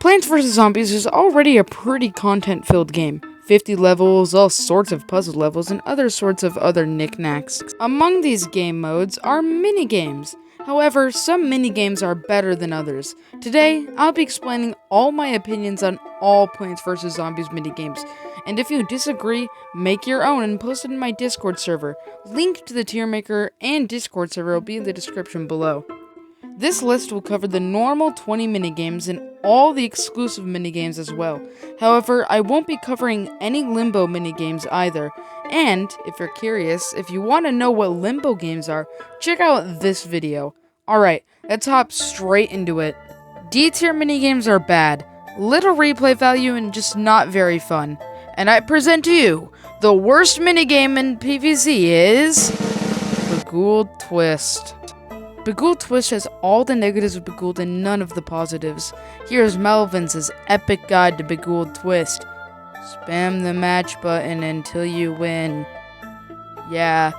Plants vs. Zombies is already a pretty content-filled game. 50 levels, all sorts of puzzle levels, and other sorts of other knickknacks. Among these game modes are minigames. However, some minigames are better than others. Today, I'll be explaining all my opinions on all Plants vs. Zombies minigames. And if you disagree, make your own and post it in my Discord server. Link to the tier maker and Discord server will be in the description below. This list will cover the normal 20 minigames and all the exclusive minigames as well. However, I won't be covering any Limbo minigames either. And, if you're curious, if you want to know what Limbo games are, check out this video. Alright, let's hop straight into it. D tier minigames are bad, little replay value, and just not very fun. And I present to you, the worst minigame in PvZ is... Beguiled Twist. Beguiled Twist has all the negatives of Beguiled and none of the positives. Here's Melvin's epic guide to Beguiled Twist. Spam the match button until you win. Yeah.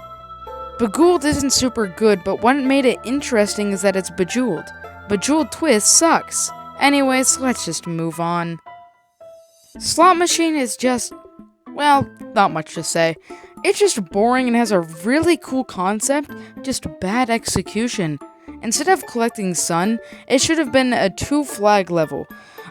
Beguiled isn't super good, but what made it interesting is that it's Bejeweled. Bejeweled Twist sucks. Anyways, let's just move on. Slot Machine is just... well, not much to say. It's just boring and has a really cool concept, just bad execution. Instead of collecting sun, it should have been a 2-flag level.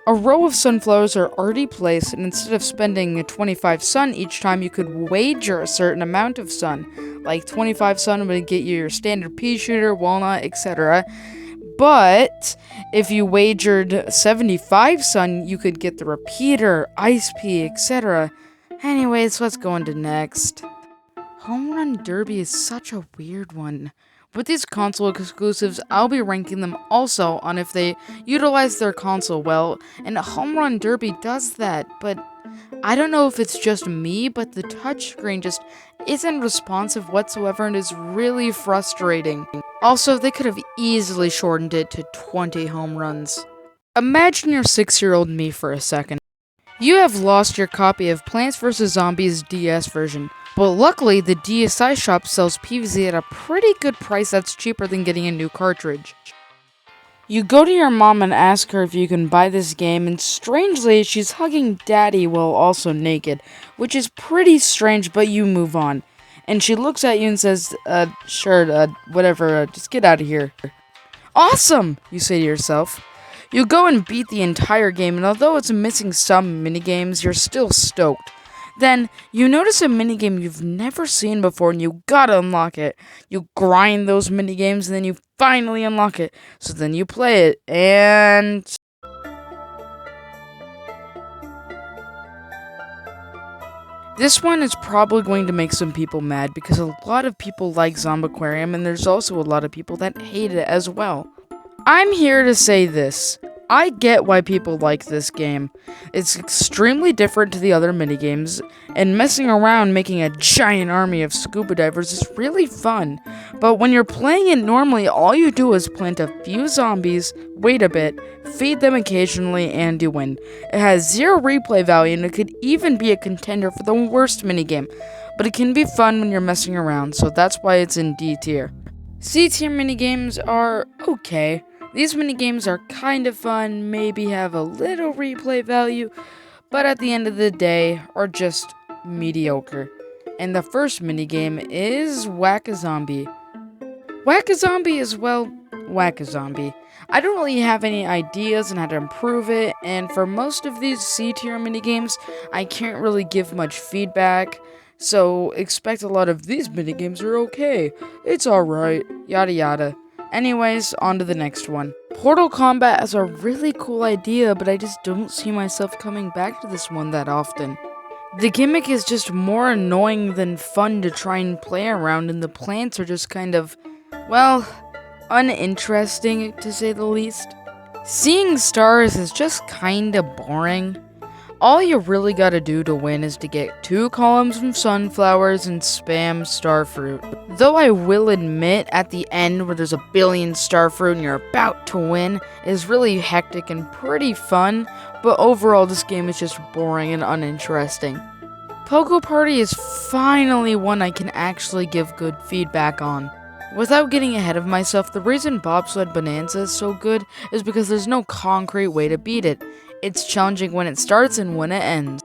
A row of sunflowers are already placed, and instead of spending 25 sun each time, you could wager a certain amount of sun. Like 25 sun would get you your standard pea shooter, walnut, etc. But if you wagered 75 sun, you could get the repeater, ice pea, etc. Anyways, let's go into next. Home Run Derby is such a weird one. With these console exclusives, I'll be ranking them also on if they utilize their console well, and Home Run Derby does that, but I don't know if it's just me, but the touchscreen just isn't responsive whatsoever and is really frustrating. Also, they could have easily shortened it to 20 home runs. Imagine your 6-year-old me for a second. You have lost your copy of Plants vs. Zombies DS version, but luckily the DSi shop sells PvZ at a pretty good price that's cheaper than getting a new cartridge. You go to your mom and ask her if you can buy this game, and strangely she's hugging daddy while also naked, which is pretty strange, but you move on. And she looks at you and says, sure, whatever, just get out of here. Awesome, you say to yourself. You go and beat the entire game, and although it's missing some minigames, you're still stoked. Then, you notice a minigame you've never seen before, and you gotta unlock it. You grind those minigames, and then you finally unlock it. So then you play it, and... this one is probably going to make some people mad, because a lot of people like Zombiquarium, and there's also a lot of people that hate it as well. I'm here to say this. I get why people like this game. It's extremely different to the other minigames, and messing around making a giant army of scuba divers is really fun. But when you're playing it normally, all you do is plant a few zombies, wait a bit, feed them occasionally, and you win. It has 0 replay value, and it could even be a contender for the worst minigame. But it can be fun when you're messing around, so that's why it's in D tier. C tier minigames are okay. These minigames are kind of fun, maybe have a little replay value, but at the end of the day, are just mediocre. And the first minigame is Whack-A-Zombie. Whack-A-Zombie is, well, Whack-A-Zombie. I don't really have any ideas on how to improve it, and for most of these C-tier minigames, I can't really give much feedback, so expect a lot of these minigames are okay, it's alright, yada yada. Anyways, on to the next one. Portal Combat has a really cool idea, but I just don't see myself coming back to this one that often. The gimmick is just more annoying than fun to try and play around, and the plants are just kind of, well, uninteresting to say the least. Seeing stars is just kinda boring. All you really gotta do to win is to get 2 columns from sunflowers and spam starfruit. Though I will admit, at the end where there's a billion starfruit and you're about to win, is really hectic and pretty fun, but overall this game is just boring and uninteresting. Pogo Party is finally one I can actually give good feedback on. Without getting ahead of myself, the reason Bobsled Bonanza is so good is because there's no concrete way to beat it. It's challenging when it starts and when it ends.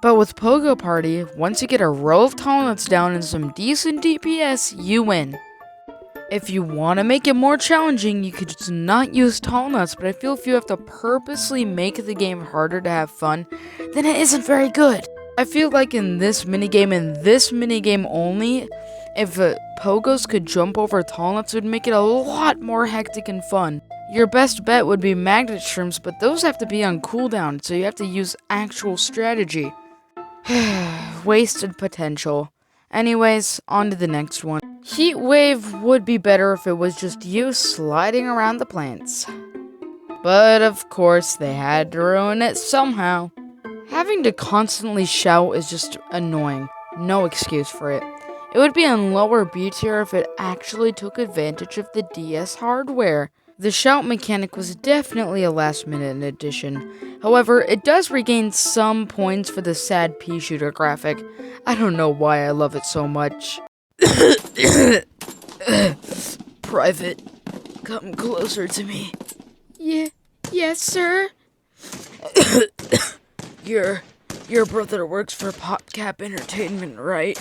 But with Pogo Party, once you get a row of tall nuts down and some decent DPS, you win. If you want to make it more challenging, you could just not use tall nuts, but I feel if you have to purposely make the game harder to have fun, then it isn't very good. I feel like in this minigame only, if pogos could jump over tall nuts, it would make it a lot more hectic and fun. Your best bet would be magnet shrooms, but those have to be on cooldown, so you have to use actual strategy. Wasted potential. Anyways, on to the next one. Heat Wave would be better if it was just you sliding around the plants. But of course, they had to ruin it somehow. Having to constantly shout is just annoying. No excuse for it. It would be on lower B tier if it actually took advantage of the DS hardware. The shout mechanic was definitely a last-minute addition. However, it does regain some points for the sad pea shooter graphic. I don't know why I love it so much. Private, come closer to me. Yes, sir. Your brother works for PopCap Entertainment, right?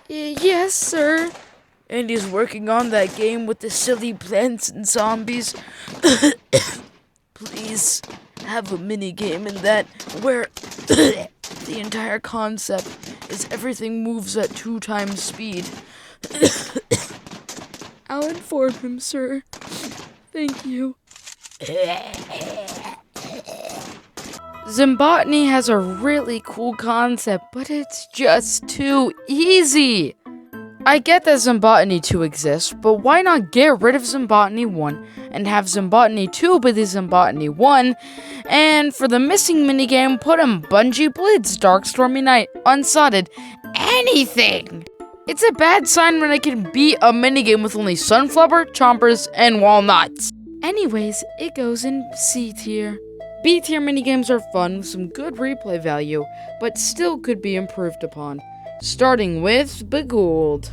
Yes, sir. And he's working on that game with the silly plants and zombies. Please have a mini game in that where the entire concept is everything moves at 2 times speed. I'll inform him, sir. Thank you. Zimbotany has a really cool concept, but it's just too easy. I get that Zimbotany 2 exists, but why not get rid of Zimbotany 1 and have Zimbotany 2 be the Zimbotany 1, and for the missing minigame, put in Bungee Blitz, Dark Stormy Night, Unsodded, anything! It's a bad sign when I can beat a minigame with only Sunflower, Chompers, and Walnuts. Anyways, it goes in C tier. B tier minigames are fun with some good replay value, but still could be improved upon. Starting with Beguiled.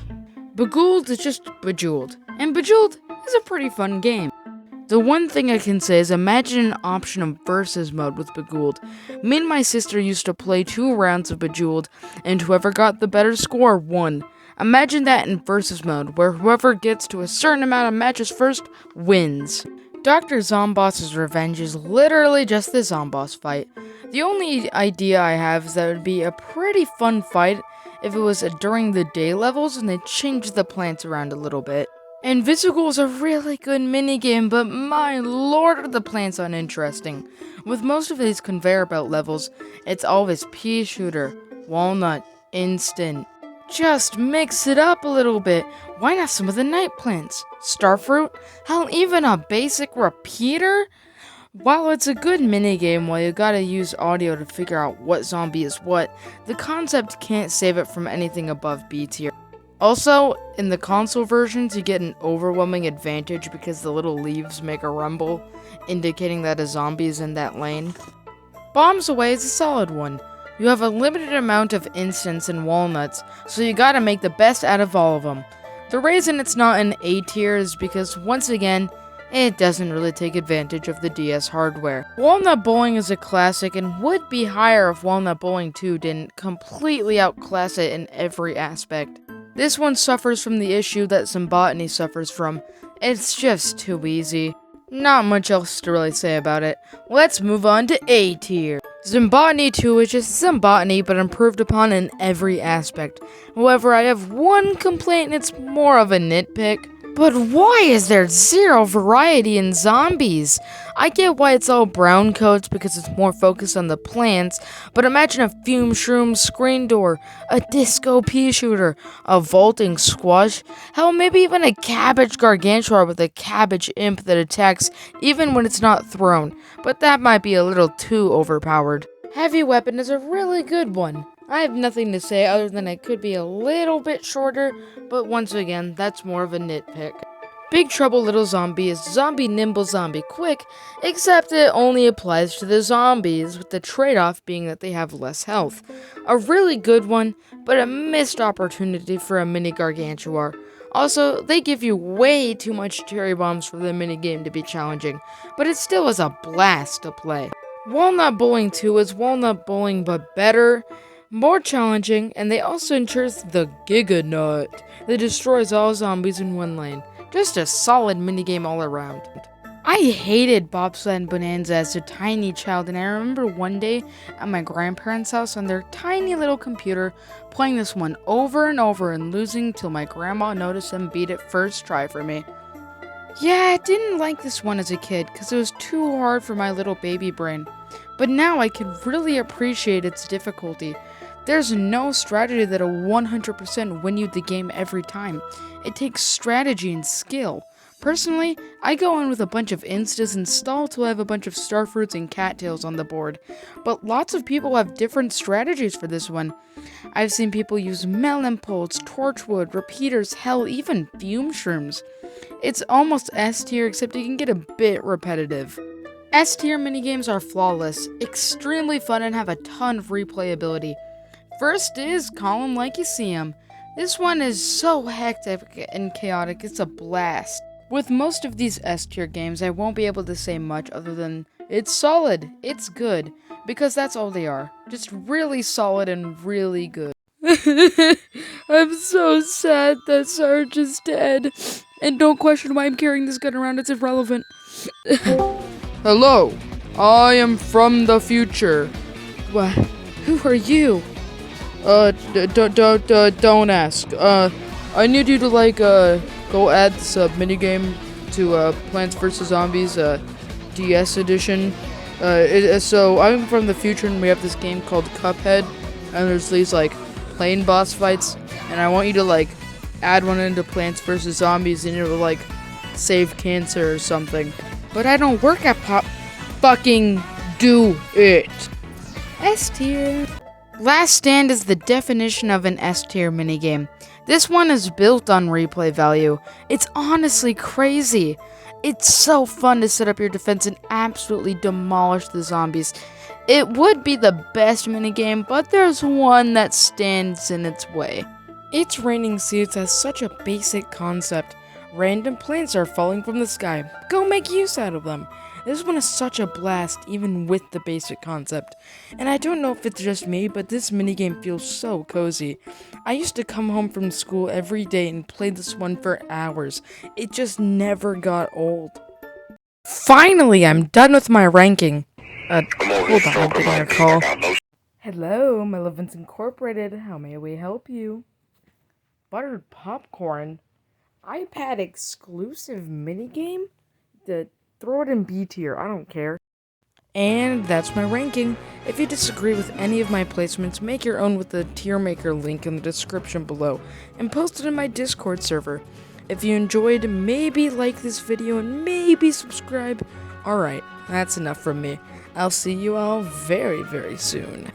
Beguiled is just Bejeweled, and Bejeweled is a pretty fun game. The one thing I can say is imagine an option of versus mode with Beguiled. Me and my sister used to play 2 rounds of Bejeweled, and whoever got the better score won. Imagine that in versus mode, where whoever gets to a certain amount of matches first wins. Dr. Zomboss's Revenge is literally just the Zomboss fight. The only idea I have is that it would be a pretty fun fight if it was during the day levels and they changed the plants around a little bit. Invisible is a really good minigame, but my lord are the plants uninteresting. With most of these conveyor belt levels, it's always pea shooter, walnut, instant. Just mix it up a little bit. Why not some of the night plants? Starfruit? Hell, even a basic repeater? While it's a good minigame while you gotta use audio to figure out what zombie is what, the concept can't save it from anything above B tier. Also, in the console versions, you get an overwhelming advantage because the little leaves make a rumble, indicating that a zombie is in that lane. Bombs Away is a solid one. You have a limited amount of instants and walnuts, so you gotta make the best out of all of them. The reason it's not in A tier is because, once again, it doesn't really take advantage of the DS hardware. Walnut Bowling is a classic and would be higher if Walnut Bowling 2 didn't completely outclass it in every aspect. This one suffers from the issue that Zimbotany suffers from. It's just too easy. Not much else to really say about it. Let's move on to A tier. Zimbotany 2 is just Zimbotany, but improved upon in every aspect. However, I have one complaint, and it's more of a nitpick. But why is there zero variety in zombies? I get why it's all brown coats because it's more focused on the plants, but imagine a fume shroom screen door, a disco pea shooter, a vaulting squash, hell, maybe even a cabbage gargantuar with a cabbage imp that attacks even when it's not thrown, but that might be a little too overpowered. Heavy Weapon is a really good one. I have nothing to say other than it could be a little bit shorter, but once again, that's more of a nitpick. Big Trouble Little Zombie is Zombie Nimble Zombie Quick, except it only applies to the zombies, with the trade-off being that they have less health. A really good one, but a missed opportunity for a mini Gargantuar. Also, they give you way too much cherry bombs for the minigame to be challenging, but it still is a blast to play. Walnut Bowling 2 is Walnut Bowling but better, more challenging, and they also introduce the Giga Nut that destroys all zombies in one lane. Just a solid minigame all around. I hated Bobsled and Bonanza as a tiny child, and I remember one day at my grandparents' house on their tiny little computer playing this one over and over and losing till my grandma noticed and beat it first try for me. Yeah, I didn't like this one as a kid because it was too hard for my little baby brain, but now I can really appreciate its difficulty. There's no strategy that'll 100% win you the game every time. It takes strategy and skill. Personally, I go in with a bunch of instas and stall till I have a bunch of starfruits and cattails on the board, but lots of people have different strategies for this one. I've seen people use melon poles, torchwood, repeaters, hell, even fume shrooms. It's almost S tier, except it can get a bit repetitive. S tier minigames are flawless, extremely fun, and have a ton of replayability. First is Call 'em Like You See 'em. This one is so hectic and chaotic, it's a blast. With most of these S tier games, I won't be able to say much other than it's solid, it's good, because that's all they are. Just really solid and really good. I'm so sad that Sarge is dead. And don't question why I'm carrying this gun around, it's irrelevant. Hello, I am from the future. What? Who are you? Don't ask. I need you to, go add this, minigame to, Plants vs. Zombies, DS edition. So I'm from the future and we have this game called Cuphead, and there's these, plane boss fights, and I want you to, add one into Plants vs. Zombies and it will, save cancer or something. But I don't work at fucking do it. S tier. Last Stand is the definition of an S tier minigame. This one is built on replay value. It's honestly crazy. It's so fun to set up your defense and absolutely demolish the zombies. It would be the best minigame, but there's one that stands in its way. It's Raining Seeds has such a basic concept. Random plants are falling from the sky. Go make use out of them. This one is such a blast, even with the basic concept. And I don't know if it's just me, but this minigame feels so cozy. I used to come home from school every day and play this one for hours. It just never got old. Finally, I'm done with my ranking. Hold on, I'm getting a call. Hello, Malevolence Incorporated. How may we help you? Buttered popcorn? iPad exclusive minigame? Throw it in B tier, I don't care. And that's my ranking. If you disagree with any of my placements, make your own with the tier maker link in the description below, and post it in my Discord server. If you enjoyed, maybe like this video and maybe subscribe. Alright, that's enough from me. I'll see you all very, very soon.